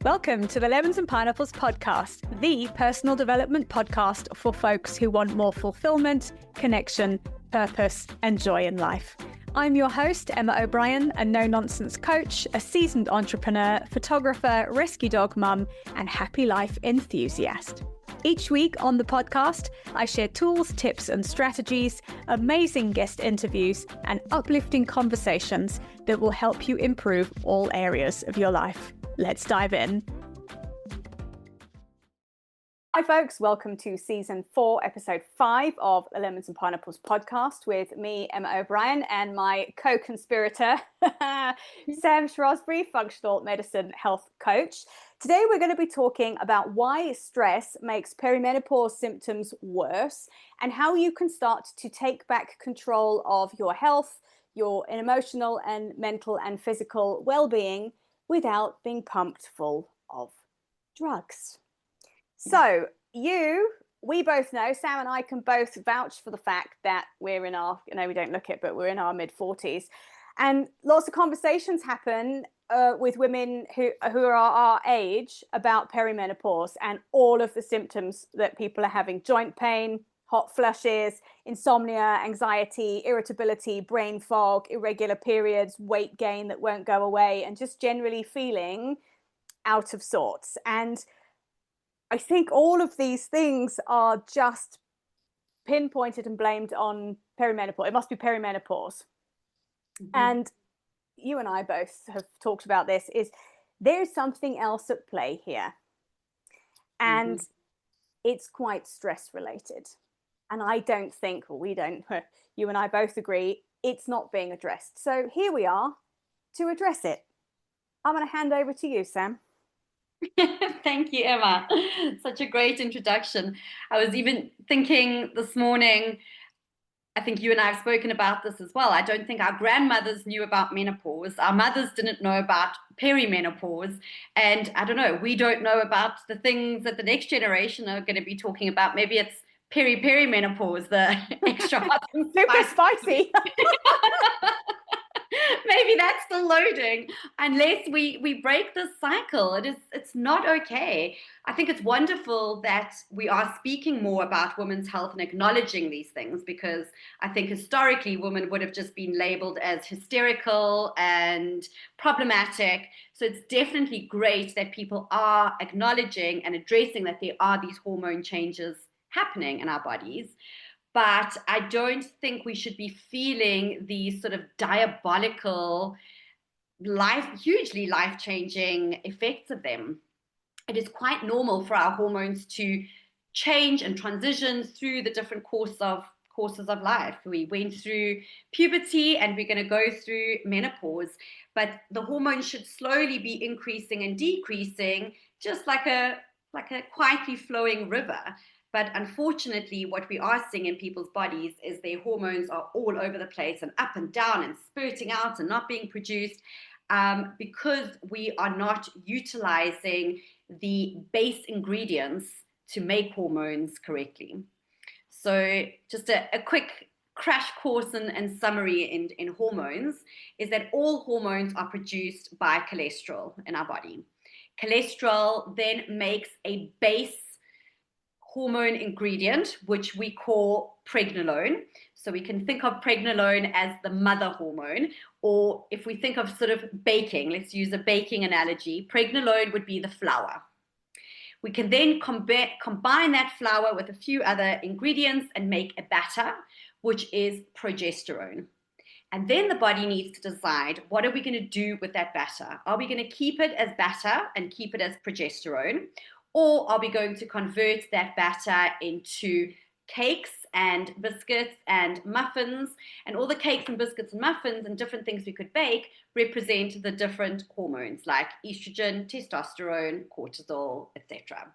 Welcome to the Lemons and Pineapples podcast, the personal development podcast for folks who want more fulfillment, connection, purpose, and joy in life. I'm your host, Emma O'Brien, a no-nonsense coach, a seasoned entrepreneur, photographer, rescue dog mum, and happy life enthusiast. Each week on the podcast, I share tools, tips, and strategies, amazing guest interviews, and uplifting conversations that will help you improve all areas of your life. Let's dive in. Hi folks, welcome to season 4, episode 5 of the Lemons and Pineapples podcast with me, Emma O'Brien, and my co-conspirator, Sam Shrosbree, functional medicine health coach. Today we're going to be talking about why stress makes perimenopause symptoms worse and how you can start to take back control of your health, your emotional and mental and physical well-being without being pumped full of drugs. So we both know, Sam and I can both vouch for the fact that we're in our, we don't look it, but we're in our mid-40s. And lots of conversations happen with women who are our age about perimenopause and all of the symptoms that people are having: joint pain, hot flushes, insomnia, anxiety, irritability, brain fog, irregular periods, weight gain that won't go away, and just generally feeling out of sorts. And I think all of these things are just pinpointed and blamed on perimenopause. It must be perimenopause. Mm-hmm. And you and I both have talked about this, is there's something else at play here. And it's quite stress related. And I don't think, well, we don't, you and I both agree, it's not being addressed. So here we are to address it. I'm going to hand over to you, Sam. Thank you, Emma. Such a great introduction. I was even thinking this morning, I think you and I have spoken about this as well. I don't think our grandmothers knew about menopause. Our mothers didn't know about perimenopause. And I don't know, we don't know about the things that the next generation are going to be talking about. Maybe it's perimenopause, the extra hot and super spicy. Maybe that's the loading. Unless we break this cycle, it's not okay. I think it's wonderful that we are speaking more about women's health and acknowledging these things, because I think historically women would have just been labeled as hysterical and problematic. So it's definitely great that people are acknowledging and addressing that there are these hormone changes happening in our bodies. But I don't think we should be feeling these sort of diabolical, hugely life-changing effects of them. It is quite normal for our hormones to change and transition through the different courses of life. We went through puberty and we're going to go through menopause, but the hormones should slowly be increasing and decreasing, just like a quietly flowing river. But unfortunately, what we are seeing in people's bodies is their hormones are all over the place and up and down and spurting out and not being produced, because we are not utilizing the base ingredients to make hormones correctly. So just a quick crash course and summary in hormones is that all hormones are produced by cholesterol in our body. Cholesterol then makes a base hormone ingredient, which we call pregnenolone. So we can think of pregnenolone as the mother hormone, or if we think of sort of baking, let's use a baking analogy, pregnenolone would be the flour. We can then combine that flour with a few other ingredients and make a batter, which is progesterone. And then the body needs to decide, what are we going to do with that batter? Are we going to keep it as batter and keep it as progesterone? Or are we going to convert that batter into cakes and biscuits and muffins? And all the cakes and biscuits and muffins and different things we could bake represent the different hormones like estrogen, testosterone, cortisol, etc.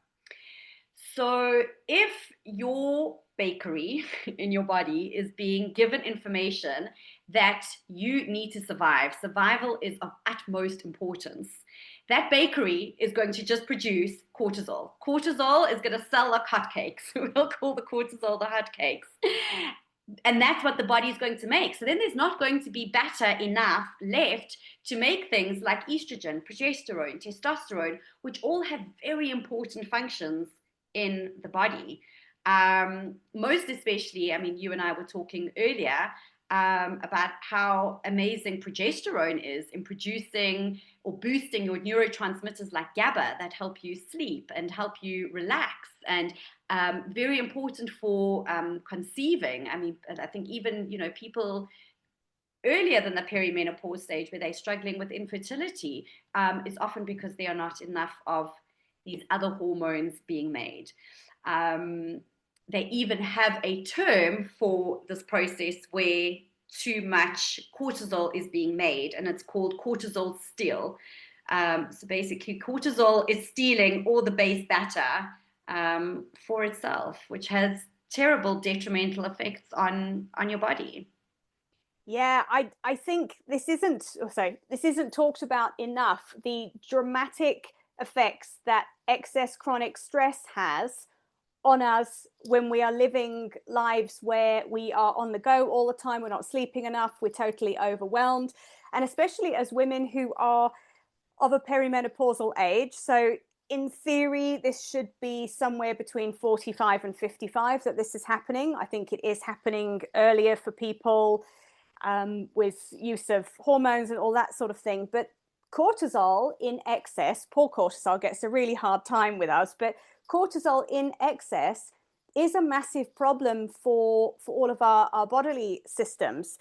So if your bakery in your body is being given information that you need to survive, survival is of utmost importance, that bakery is going to just produce cortisol. Cortisol is going to sell like hotcakes. We'll call the cortisol the hotcakes. And that's what the body is going to make. So then there's not going to be beta enough left to make things like estrogen, progesterone, testosterone, which all have very important functions in the body. Most especially, I mean, you and I were talking earlier about how amazing progesterone is in producing or boosting your neurotransmitters like GABA that help you sleep and help you relax, and very important for conceiving. I mean, I think even, people earlier than the perimenopause stage where they're struggling with infertility, is often because there are not enough of these other hormones being made. They even have a term for this process where too much cortisol is being made, and it's called cortisol steal. So basically, cortisol is stealing all the base beta for itself, which has terrible detrimental effects on your body. Yeah, I think this isn't talked about enough. The dramatic effects that excess chronic stress has on us when we are living lives where we are on the go all the time, we're not sleeping enough, we're totally overwhelmed, and especially as women who are of a perimenopausal age. So in theory, this should be somewhere between 45 and 55 that this is happening. I think it is happening earlier for people with use of hormones and all that sort of thing. But cortisol in excess, poor cortisol gets a really hard time with us, but cortisol in excess is a massive problem for all of our bodily systems.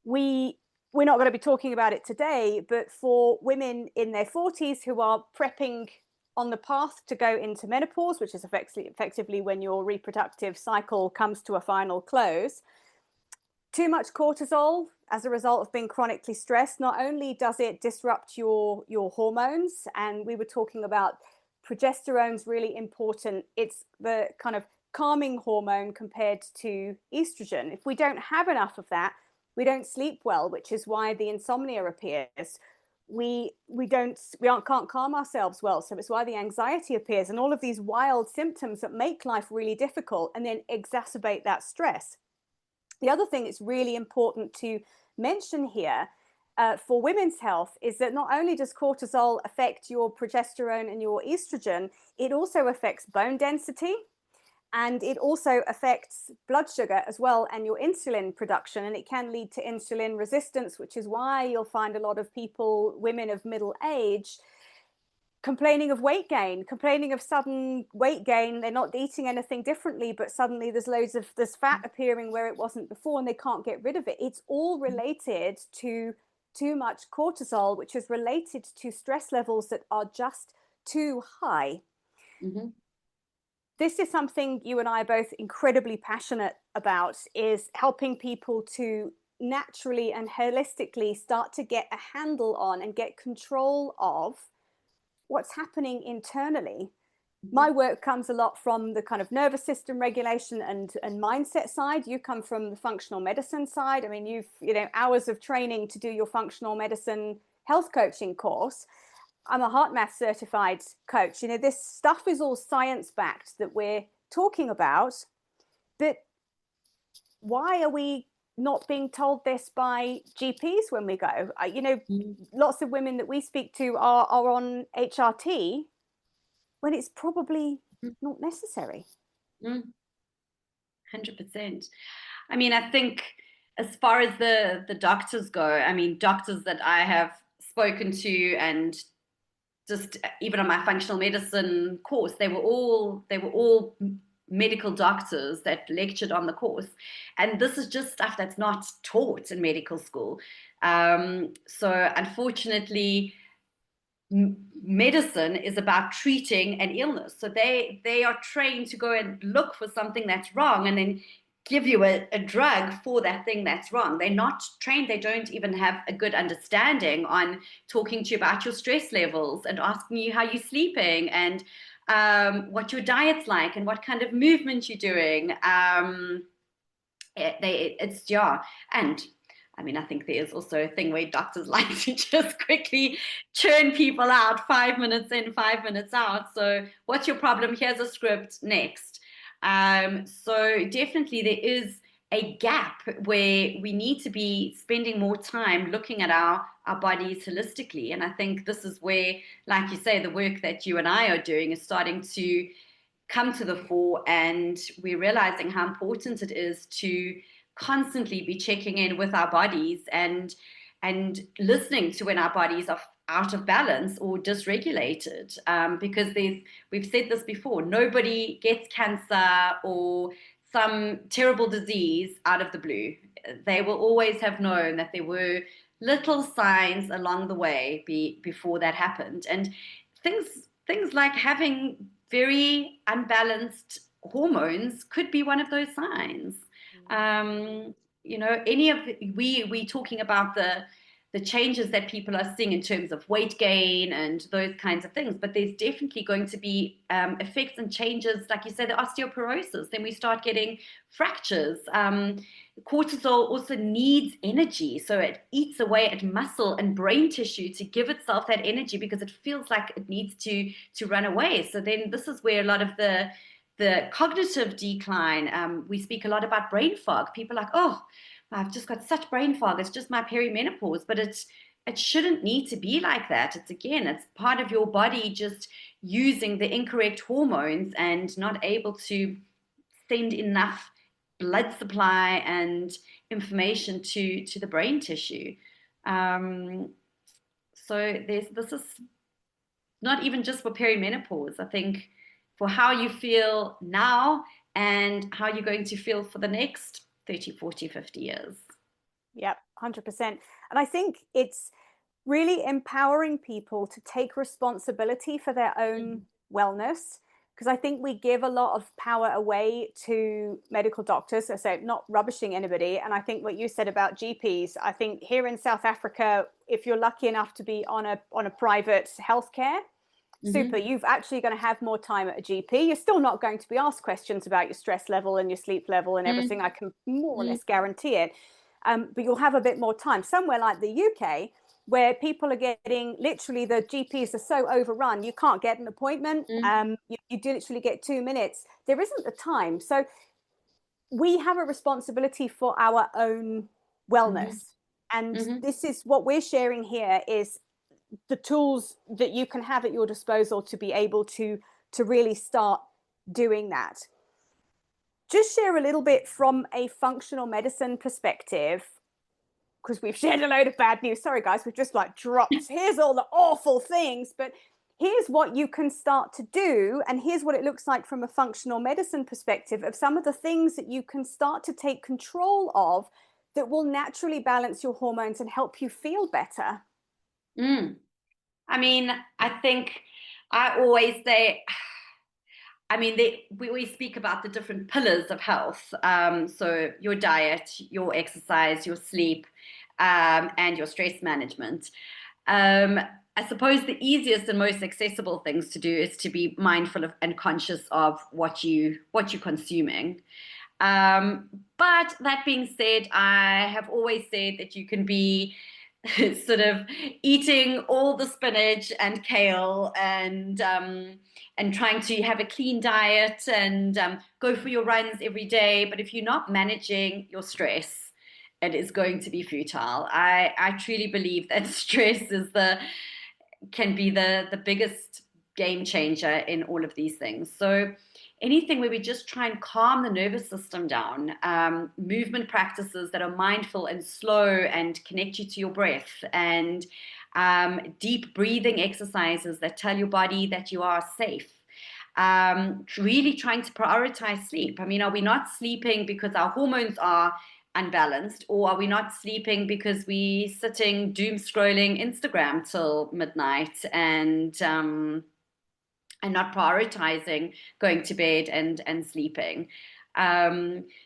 We're not going to be talking about it today, but for women in their 40s who are prepping on the path to go into menopause, which is effectively when your reproductive cycle comes to a final close, too much cortisol as a result of being chronically stressed, not only does it disrupt your hormones, and we were talking about progesterone's really important, it's the kind of calming hormone compared to estrogen. If we don't have enough of that, we don't sleep well, which is why the insomnia appears. We can't calm ourselves well, so it's why the anxiety appears, and all of these wild symptoms that make life really difficult and then exacerbate that stress. The other thing that's really important to mention here for women's health is that not only does cortisol affect your progesterone and your estrogen, it also affects bone density, and it also affects blood sugar as well and your insulin production, and it can lead to insulin resistance, which is why you'll find a lot of people, women of middle age, complaining of weight gain, complaining of sudden weight gain. They're not eating anything differently, but suddenly there's fat appearing where it wasn't before, and they can't get rid of it. It's all related to too much cortisol, which is related to stress levels that are just too high. Mm-hmm. This is something you and I are both incredibly passionate about, is helping people to naturally and holistically start to get a handle on and get control of what's happening internally. My work comes a lot from the kind of nervous system regulation and mindset side. You come from the functional medicine side. I mean, you've hours of training to do your functional medicine health coaching course. I'm a heart math certified coach. This stuff is all science backed that we're talking about, but why are we not being told this by GPs when we go? Lots of women that we speak to are on HRT when it's probably not necessary. 100%. I mean, I think as far as the doctors go, I mean, doctors that I have spoken to, and just even on my functional medicine course, they were all medical doctors that lectured on the course, and this is just stuff that's not taught in medical school. So unfortunately, medicine is about treating an illness, so they are trained to go and look for something that's wrong and then give you a drug for that thing that's wrong. They're not trained. They don't even have a good understanding on talking to you about your stress levels and asking you how you're sleeping and what your diet's like and what kind of movement you're doing. And I mean, I think there's also a thing where doctors like to just quickly churn people out, 5 minutes in, 5 minutes out. So what's your problem? Here's a script, next. So definitely there is a gap where we need to be spending more time looking at our bodies holistically. And I think this is where, like you say, the work that you and I are doing is starting to come to the fore, and we're realizing how important it is to constantly be checking in with our bodies and listening to when our bodies are out of balance or dysregulated. Because we've said this before, nobody gets cancer or some terrible disease out of the blue. They will always have known that there were little signs along the way before that happened. And things like having very unbalanced hormones could be one of those signs. Any of we talking about the changes that people are seeing in terms of weight gain and those kinds of things, but there's definitely going to be effects and changes, like you say, the osteoporosis. Then we start getting fractures. Cortisol also needs energy, so it eats away at muscle and brain tissue to give itself that energy because it feels like it needs to run away. So then this is where a lot of the cognitive decline, we speak a lot about brain fog. People are like, oh, I've just got such brain fog. It's just my perimenopause, but it shouldn't need to be like that. It's part of your body just using the incorrect hormones and not able to send enough blood supply and information to the brain tissue. So this is not even just for perimenopause. I think for how you feel now and how you're going to feel for the next 30, 40, 50 years. Yep, 100%. And I think it's really empowering people to take responsibility for their own wellness, because I think we give a lot of power away to medical doctors. So not rubbishing anybody. And I think what you said about GPs, I think here in South Africa, if you're lucky enough to be on a private healthcare, super, you've actually going to have more time at a GP. You're still not going to be asked questions about your stress level and your sleep level and everything. I can more or less guarantee it. But you'll have a bit more time. Somewhere like the UK, where people are getting, literally the GPs are so overrun, you can't get an appointment. You literally get 2 minutes. There isn't the time. So we have a responsibility for our own wellness. And this is what we're sharing here, is the tools that you can have at your disposal to be able to really start doing that. Just share a little bit from a functional medicine perspective, because we've shared a load of bad news. Sorry, guys, we've just like dropped, here's all the awful things, but here's what you can start to do. And here's what it looks like from a functional medicine perspective of some of the things that you can start to take control of that will naturally balance your hormones and help you feel better. I mean, I think I always say, we always speak about the different pillars of health. So your diet, your exercise, your sleep, and your stress management. I suppose the easiest and most accessible things to do is to be mindful of and conscious of what you're consuming. But that being said, I have always said that you can be sort of eating all the spinach and kale and trying to have a clean diet and go for your runs every day. But if you're not managing your stress, it is going to be futile. I truly believe that stress can be the biggest game changer in all of these things. So anything where we just try and calm the nervous system down, movement practices that are mindful and slow and connect you to your breath, and deep breathing exercises that tell your body that you are safe. Really trying to prioritize sleep. I mean, are we not sleeping because our hormones are unbalanced, or are we not sleeping because we're sitting doom scrolling Instagram till midnight and not prioritizing going to bed and sleeping?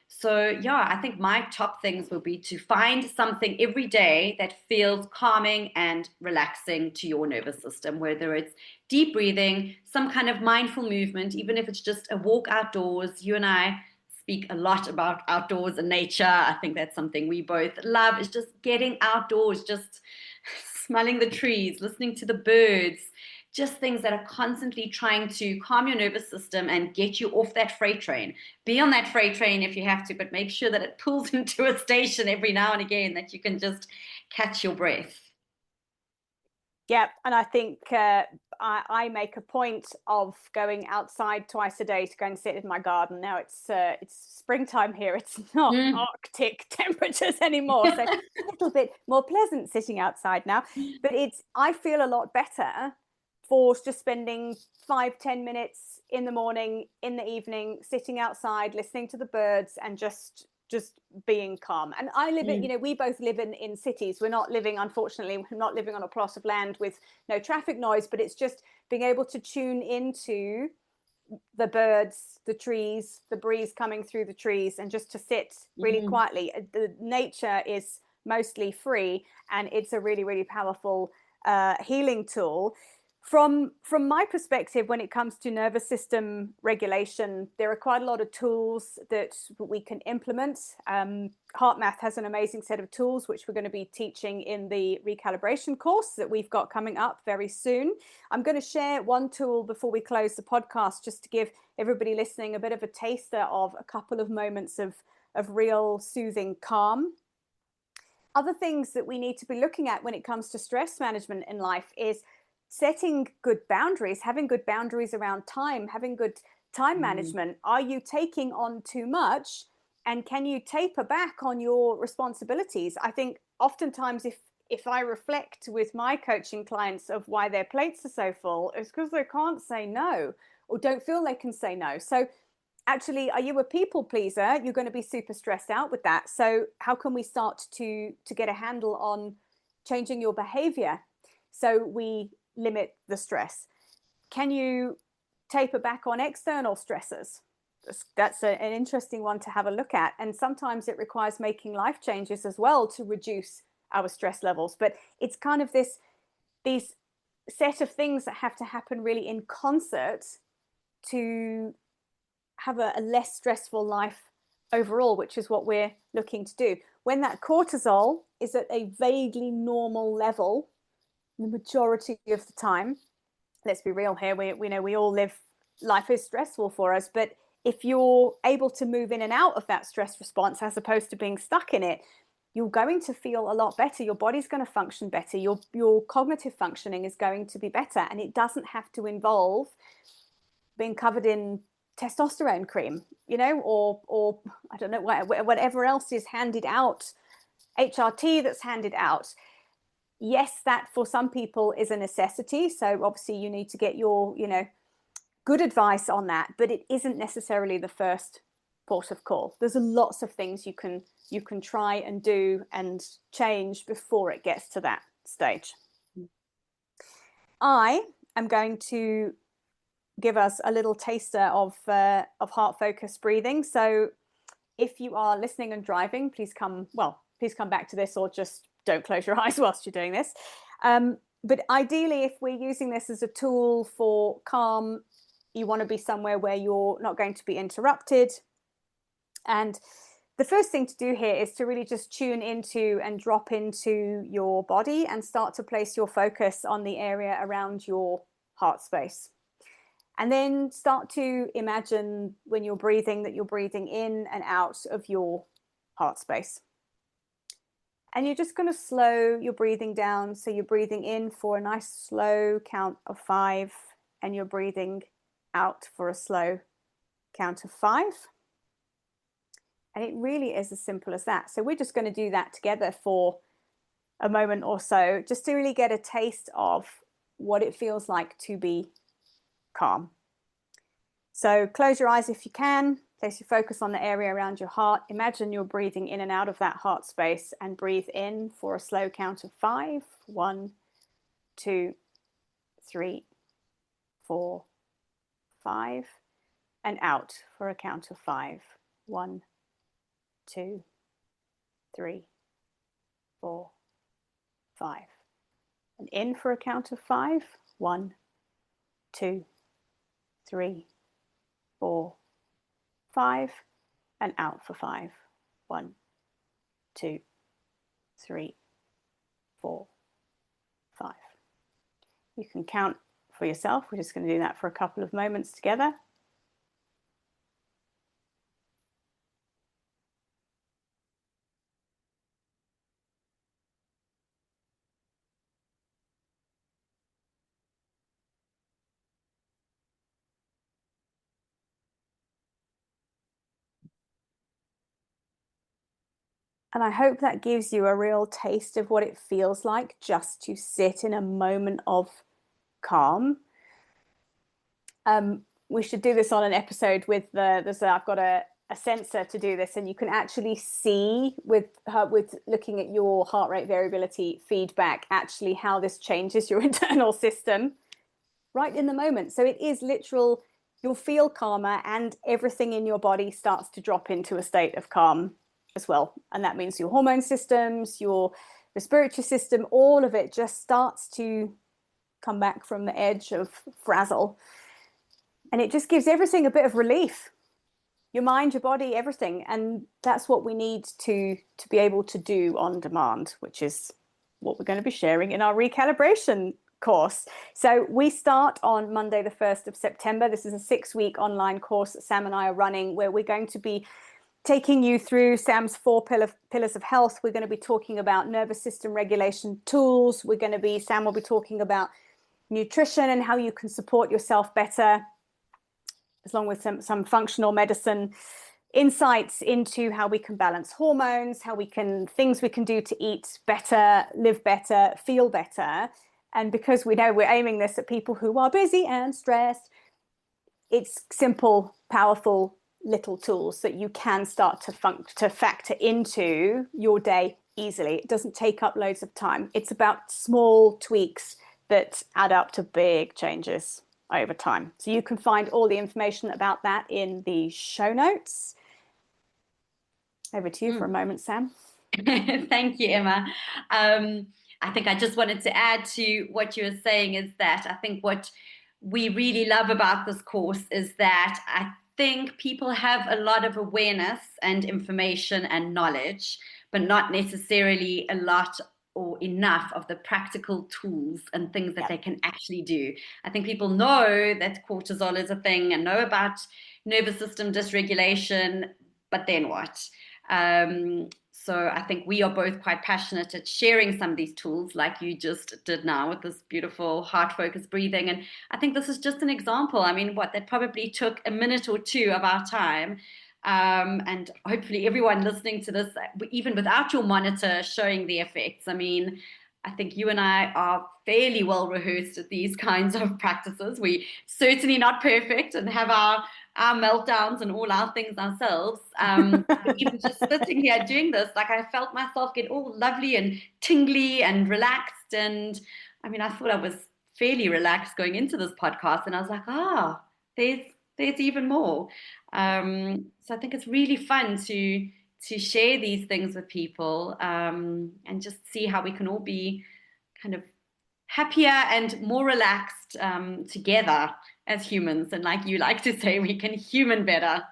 So yeah, I think my top things will be to find something every day that feels calming and relaxing to your nervous system, whether it's deep breathing, some kind of mindful movement, even if it's just a walk outdoors. You and I speak a lot about outdoors and nature. I think that's something we both love, is just getting outdoors, just smelling the trees, listening to the birds, just things that are constantly trying to calm your nervous system and get you off that freight train. Be on that freight train if you have to, but make sure that it pulls into a station every now and again, that you can just catch your breath. Yeah, and I think I make a point of going outside twice a day to go and sit in my garden. Now it's springtime here. It's not Arctic temperatures anymore, so a little bit more pleasant sitting outside now. But I feel a lot better for just spending 5-10 minutes in the morning, in the evening, sitting outside, listening to the birds, and just being calm. And I live in, we both live in cities. Unfortunately, we're not living on a plot of land with no traffic noise, but it's just being able to tune into the birds, the trees, the breeze coming through the trees, and just to sit really quietly. The nature is mostly free, and it's a really, really powerful healing tool. From my perspective, when it comes to nervous system regulation, there are quite a lot of tools that we can implement. HeartMath has an amazing set of tools, which we're going to be teaching in the recalibration course that we've got coming up very soon. I'm going to share one tool before we close the podcast, just to give everybody listening a bit of a taster of a couple of moments of real soothing calm. Other things that we need to be looking at when it comes to stress management in life is setting good boundaries, having good boundaries around time, having good time management. Are you taking on too much, and can you taper back on your responsibilities? I think oftentimes if I reflect with my coaching clients of why their plates are so full, it's because they can't say no, or don't feel they can say no. So actually, are you a people pleaser? You're going to be super stressed out with that. So how can we start to get a handle on changing your behavior so we limit the stress? Can you taper back on external stressors? That's an interesting one to have a look at. And sometimes it requires making life changes as well to reduce our stress levels. But it's kind of these set of things that have to happen really in concert to have a less stressful life overall, which is what we're looking to do. When that cortisol is at a vaguely normal level, the majority of the time, let's be real here, we know we all live, life is stressful for us, but if you're able to move in and out of that stress response as opposed to being stuck in it, you're going to feel a lot better. Your body's going to function better. Your cognitive functioning is going to be better, and it doesn't have to involve being covered in testosterone cream, or I don't know, whatever else is handed out, HRT that's handed out. Yes, that for some people is a necessity. So obviously you need to get your, good advice on that, but it isn't necessarily the first port of call. There's lots of things you can try and do and change before it gets to that stage. I am going to give us a little taster of heart focused breathing. So if you are listening and driving, please come back to this, or just don't close your eyes whilst you're doing this. But ideally, if we're using this as a tool for calm, you want to be somewhere where you're not going to be interrupted. And the first thing to do here is to really just tune into and drop into your body and start to place your focus on the area around your heart space. And then start to imagine when you're breathing that you're breathing in and out of your heart space. And you're just going to slow your breathing down. So you're breathing in for a nice slow count of 5, and you're breathing out for a slow count of 5. And it really is as simple as that. So we're just going to do that together for a moment or so, just to really get a taste of what it feels like to be calm. So close your eyes if you can. Place your focus on the area around your heart. Imagine you're breathing in and out of that heart space, and breathe in for a slow count of 5. 1, 2, 3, 4, 5. And out for a count of 5. 1, 2, 3, 4, 5. And in for a count of 5. 1, 2, 3, 4, 5. And out for 5. 1, 2, 3, 4, 5. You can count for yourself. We're just going to do that for a couple of moments together. And I hope that gives you a real taste of what it feels like just to sit in a moment of calm. We should do this on an episode with I've got a sensor to do this, and you can actually see with looking at your heart rate variability feedback, actually how this changes your internal system right in the moment. So it is literal, you'll feel calmer and everything in your body starts to drop into a state of calm as well. And that means your hormone systems, your respiratory system, all of it just starts to come back from the edge of frazzle. And it just gives everything a bit of relief. Your mind, your body, everything. And that's what we need to be able to do on demand, which is what we're going to be sharing in our recalibration course. So we start on Monday, the 1st of September. This is a 6-week online course that Sam and I are running, where we're going to be taking you through Sam's 4 pillars of health. We're going to be talking about nervous system regulation tools. Sam will be talking about nutrition and how you can support yourself better, along with some functional medicine insights into how we can balance hormones, things we can do to eat better, live better, feel better. And because we know we're aiming this at people who are busy and stressed, it's simple, powerful little tools that you can start to factor into your day easily. It doesn't take up loads of time. It's about small tweaks that add up to big changes over time. So you can find all the information about that in the show notes. Over to you for a moment, Sam. Thank you, Emma. I think I just wanted to add to what you were saying is that I think what we really love about this course is that I think people have a lot of awareness and information and knowledge, but not necessarily a lot or enough of the practical tools and things that they can actually do. I think people know that cortisol is a thing and know about nervous system dysregulation, but then what? So I think we are both quite passionate at sharing some of these tools like you just did now with this beautiful heart-focused breathing. And I think this is just an example. I mean, that probably took a minute or two of our time. And hopefully everyone listening to this, even without your monitor showing the effects, I mean, I think you and I are fairly well rehearsed at these kinds of practices. We're certainly not perfect and have our meltdowns and all our things ourselves. Even just sitting here doing this, like I felt myself get all lovely and tingly and relaxed. And I mean, I thought I was fairly relaxed going into this podcast, and I was like, there's even more. So I think it's really fun to share these things with people, and just see how we can all be kind of happier and more relaxed together as humans. And like you like to say, we can human better.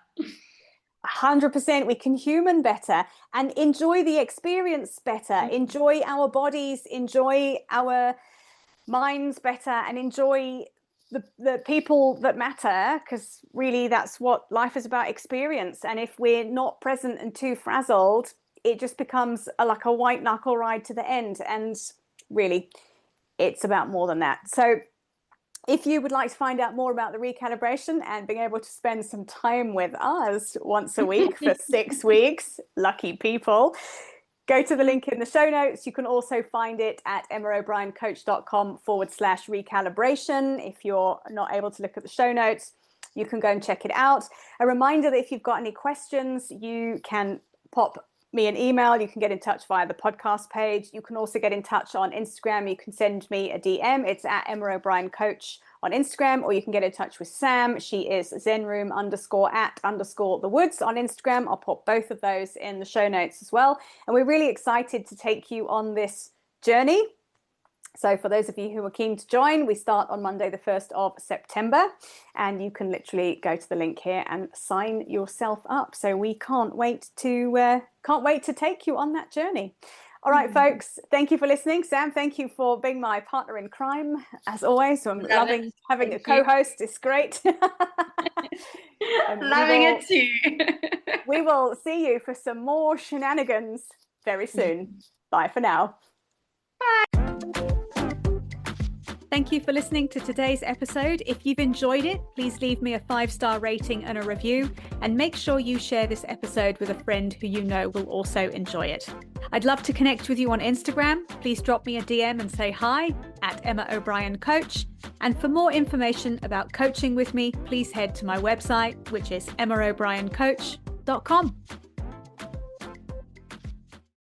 100%, we can human better and enjoy the experience better, enjoy our bodies, enjoy our minds better, and enjoy the people that matter, because really that's what life is about, experience. And if we're not present and too frazzled, it just becomes like a white knuckle ride to the end. And really, it's about more than that. So if you would like to find out more about the recalibration and being able to spend some time with us once a week for 6 weeks, lucky people, go to the link in the show notes. You can also find it at emmaobriencoach.com/recalibration. If you're not able to look at the show notes, you can go and check it out. A reminder that if you've got any questions, you can pop me an email. You can get in touch via the podcast page. You can also get in touch on Instagram. You can send me a DM. It's at Emma O'Brien Coach on Instagram, or you can get in touch with Sam. She is zenroom_at_the woods on Instagram. I'll pop both of those in the show notes as well. And we're really excited to take you on this journey. So for those of you who are keen to join, we start on Monday, the 1st of September, and you can literally go to the link here and sign yourself up. So we can't wait to take you on that journey. All right, folks, thank you for listening. Sam, thank you for being my partner in crime, as always. So I'm loving having a co-host. It's great. Loving it too. We will see you for some more shenanigans very soon. Bye for now. Thank you for listening to today's episode. If you've enjoyed it, please leave me a 5-star rating and a review, and make sure you share this episode with a friend who you know will also enjoy it. I'd love to connect with you on Instagram. Please drop me a DM and say hi at Emma O'Brien Coach. And for more information about coaching with me, please head to my website, which is emmaobrien.coach.com.